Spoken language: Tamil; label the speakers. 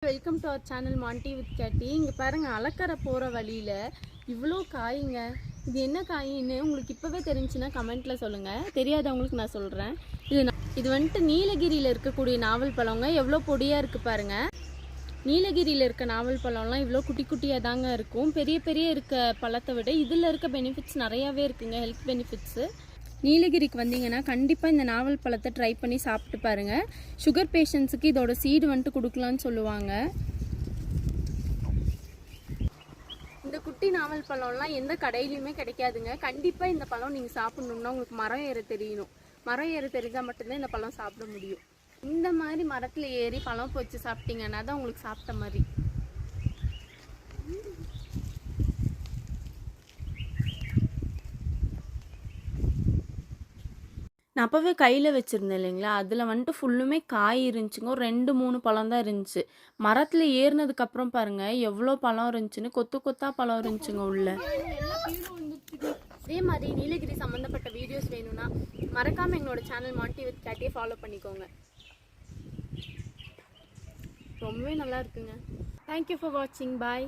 Speaker 1: Welcome to our channel Mandy with Katie. இங்கே பாருங்கள், அலக்கரை போகிற வழியில் இவ்வளோ காய்ங்க. இது என்ன காயின்னு உங்களுக்கு இப்போவே தெரிஞ்சுன்னா கமெண்ட்டில் சொல்லுங்கள். தெரியாதவங்களுக்கு நான் சொல்கிறேன். இது வந்துட்டு நீலகிரியில் இருக்கக்கூடிய நாவல் பழங்க. எவ்வளோ பொடியாக இருக்குது பாருங்கள். நீலகிரியில் இருக்க நாவல் பழம்லாம் இவ்வளோ குட்டி குட்டியாக தாங்க இருக்கும். பெரிய பெரிய இருக்க பழத்தை விட இதில் இருக்க பெனிஃபிட்ஸ் நிறையாவே இருக்குங்க, ஹெல்த் பெனிஃபிட்ஸு. நீலகிரிக்கு வந்தீங்கன்னா கண்டிப்பாக இந்த நாவல் பழத்தை ட்ரை பண்ணி சாப்பிட்டு பாருங்கள். சுகர் பேஷண்ட்ஸுக்கு இதோட சீடு வந்துட்டு கொடுக்கலான்னு சொல்லுவாங்க. இந்த குட்டி நாவல் பழம்லாம் எந்த கடையிலையுமே கிடைக்காதுங்க. கண்டிப்பாக இந்த பழம் நீங்கள் சாப்பிட்ணுன்னா உங்களுக்கு மரம் ஏற தெரியணும். மரம் ஏற தெரிஞ்சால் மட்டும்தான் இந்த பழம் சாப்பிட முடியும். இந்த மாதிரி மரத்தில் ஏறி பழம் பொச்சு சாப்பிட்டீங்கன்னா தான் உங்களுக்கு சாப்பிட்ட மாதிரி. நான் அப்போவே கையில் வச்சுருந்தேன் இல்லைங்களா, அதில் வந்துட்டு ஃபுல்லுமே காய் இருந்துச்சுங்க. ஒரு 2-3 பழம் தான் இருந்துச்சு. மரத்தில் ஏறினதுக்கப்புறம் பாருங்கள் எவ்வளோ பழம் இருந்துச்சுன்னு. கொத்து கொத்தா பழம் இருந்துச்சுங்க உள்ள. அதே மாதிரி நீலகிரி சம்மந்தப்பட்ட வீடியோஸ் வேணும்னா மறக்காமல் எங்களோட சேனல் மாண்டி வித் கேட்டியை ஃபாலோ பண்ணிக்கோங்க. ரொம்பவே நல்லா இருக்குங்க. தேங்க்யூ ஃபார் வாட்சிங். பாய்.